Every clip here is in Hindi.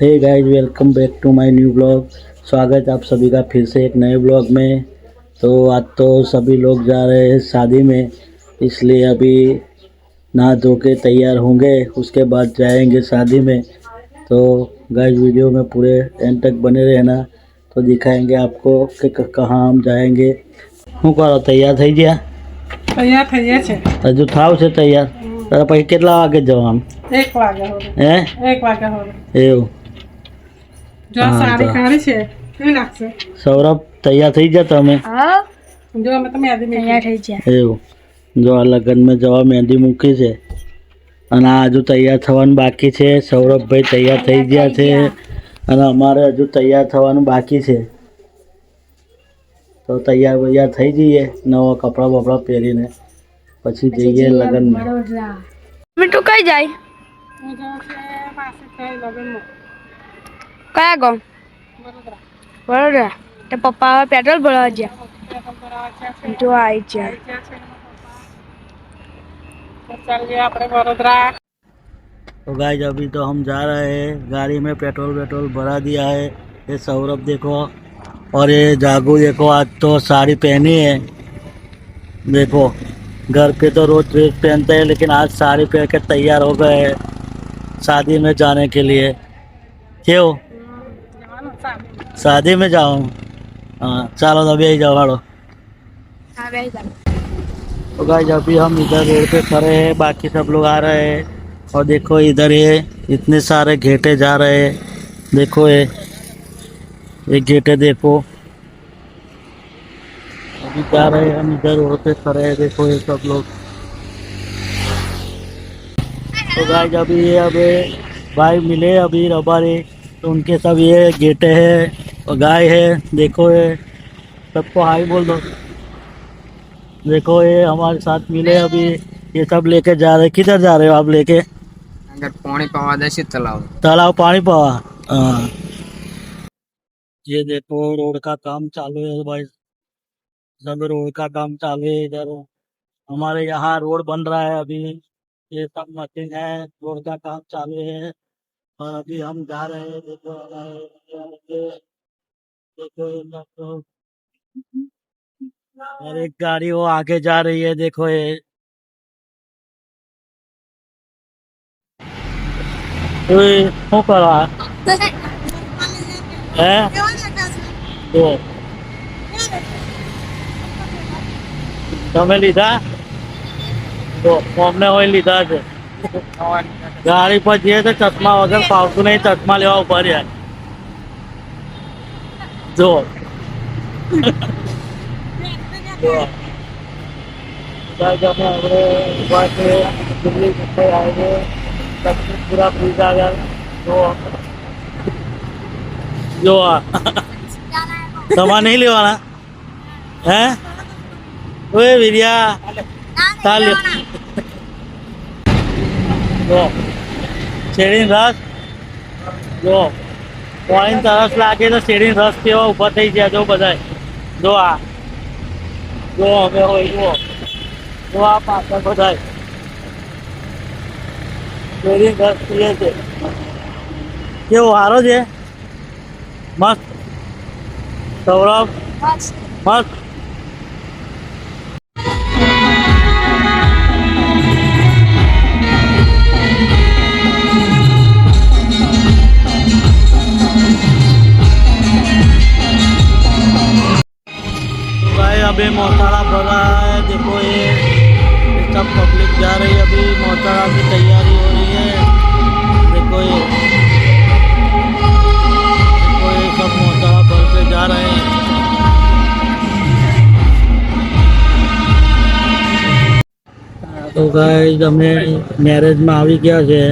Hey guys, welcome back to my new blog. स्वागत है आप सभी का फिर से एक नए ब्लॉग में। तो आज तो सभी लोग जा रहे हैं शादी में, इसलिए अभी नहा धो के तैयार होंगे, उसके बाद जाएंगे शादी में। तो गाइस, वीडियो में पूरे एंड तक बने रहना, तो दिखाएंगे आपको कि कहाँ हम जाएंगे। શું કરો, તૈયાર થઈ ગયા? તૈયાર થઈ ગયા છે હજુ થાવ છે તૈયાર? તારે પછી કેટલા વાગે જવાનું? 1 વાગે હોરે. હે 1 વાગે હોરે. એવું? જો હા, સાડી તો કાઢી છે કેવી લાગશે? સૌરભ, તૈયાર થઈ ગયા તમે? જો અમે તમે યાદી તૈયાર થઈ ગયા. એવું? જો આ લગ્નમાં જવા મહેંદી મૂકી છે અને આ હજુ તૈયાર થવાનું બાકી છે. સૌરભભાઈ તૈયાર થઈ ગયા છે અને અમારે હજુ તૈયાર થવાનું બાકી છે. તો તૈયાર થઈ જઈએ નવા કપડાં બપડા પહેરીને, પછી જઈએ લગ્નમાં. મીઠું કઈ જાય? હું જાઉં છે પાસે થઈ લગનમાં કયા ગામ? વડોદરા. વડોદરા. તો પપ્પા પેટ્રોલ ભરવા ગયા. પેટ્રોલ ભરાવા ગયા છે. જો આવી જાય. ગયા છે એના પપ્પા. તો ચાલીએ આપણે વડોદરા. तो गाइस, अभी तो हम जा रहे हैं, गाड़ी में पेट्रोल भरा दिया है। ये सौरभ देखो, और ये जागू देखो, आज तो साड़ी पहनी है। देखो, घर पे तो रोज ड्रेस पहनते हैं, लेकिन आज साड़ी पहन के तैयार हो गए हैं शादी में जाने के लिए। क्यों? જવાનું સામે. शादी में जाऊँ? हाँ, चलो तो अभी जाओ हालो। હા બેસી જા. तो गाइस, अभी हम इधर रोड पे खड़े हैं, बाकी सब लोग आ रहे हैं। और देखो इधर ये इतने सारे घेटे जा रहे हैं। देखो ये घेटे देखो, अभी जा रहे हैं हम, इधर रोड पे खड़े हैं। देखो ये सब लोग। तो गाइस, अभी ये भाई मिले अभी रबारी, तो उनके सब ये घेटे हैं और गाय है। देखो ये सबको हाई बोल दो। देखो ये हमारे साथ मिले अभी, ये सब लेके जा रहे। किधर जा रहे हो आप लेके? अगर पानी पवा दे तालाब तालाब पानी पावा। हाँ, ये देखो रोड का काम चालू है भाई, सब रोड का काम चालू है इधर। हमारे यहाँ रोड बन रहा है अभी, ये सब मशीन है, रोड का काम चालू है। और अभी हम जा रहे हैं। देखो देखो ये सब तो, और एक गाड़ी वो आगे जा रही है। देखो ये શું કરવા હે? જો તમે લીધા? જો અમને હોય લીધા છે. ગાડી પર જઈએ તો ચશ્મા વગર ફાવતું નહીં, ચશ્મા લેવા ઉભા રહ્યા. જો અમે હવે ઉભા છે દિલ્હી મુંબઈ હાઈવે, पूरा फ्री आ गया। जो सामान नहीं लेवाना है? ओए विरिया चाल जो શેરડીનો રસ, જો પાણી તરસ લાગે તો શેરડીનો રસ પીવા ઊભા થઈ ગયા. જો બધા જો આ જો અમે હોય જો આ પાછળ બધા શેરડીનો રસ પીએ છે. કેવો સારો છે? મસ્ત. સૌરભ મસ્ત. अभी मोहतारा भरा है। देखो ये सब पब्लिक जा रही है, अभी मोहतारा की तैयारी हो रही है। देखो ये सब मोहतारा भर के जा रहे हैं। तो गाइस, અમે મેરેજમાં આવી ગયા છે.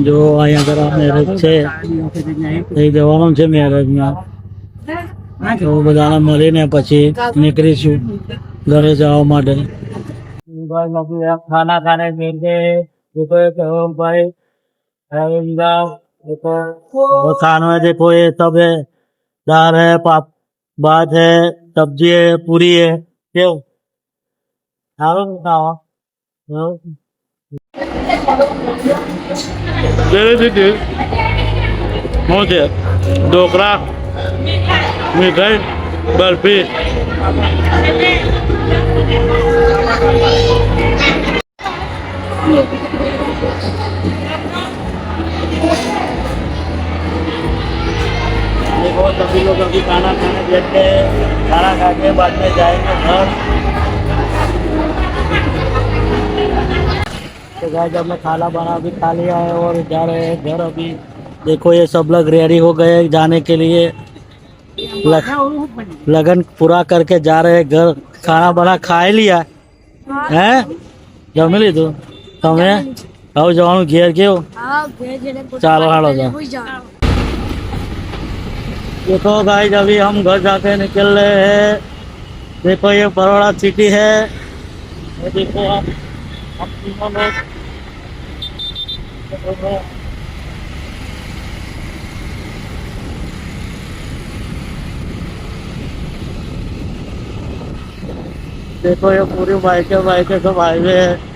જો અહીંયા આગળ આ મેરેજ છે, એ જવાનું છે મેરેજમાં. તો બધાને મળીને પછી નીકળીશું ઘરે જવા માટે. खाना खाने मिल गए। देखो भाई देखो खाना है। देखो ये सब है, दाल है, भात है, सब्जी है, पूरी है। क्यों खाओ खाओ दे શું છે ઢોકળા મીઠાઈ બરફી देखो सभी लोग अभी खाना खाने बैठे हैं खाना खा के बाद में जाएंगे घर तो गाइस हमने खाना बना भी खा लिया है और जा रहे हैं घर अभी देखो ये सब लोग रेडी हो गए हैं जाने के लिए लगन पूरा करके जा रहे हैं घर खाना बना खा ही लिया है जमी लीधું તમે હવે જવાનું ઘેર કેવું ચાલો હાલો જાઓ देखो गाइस अभी हम घर जाके निकल रहे हैं देखो ये बड़ौदा सिटी है ये देखो हम तीनों लोग देखो ये पूरी बाइकें सब हाईवे है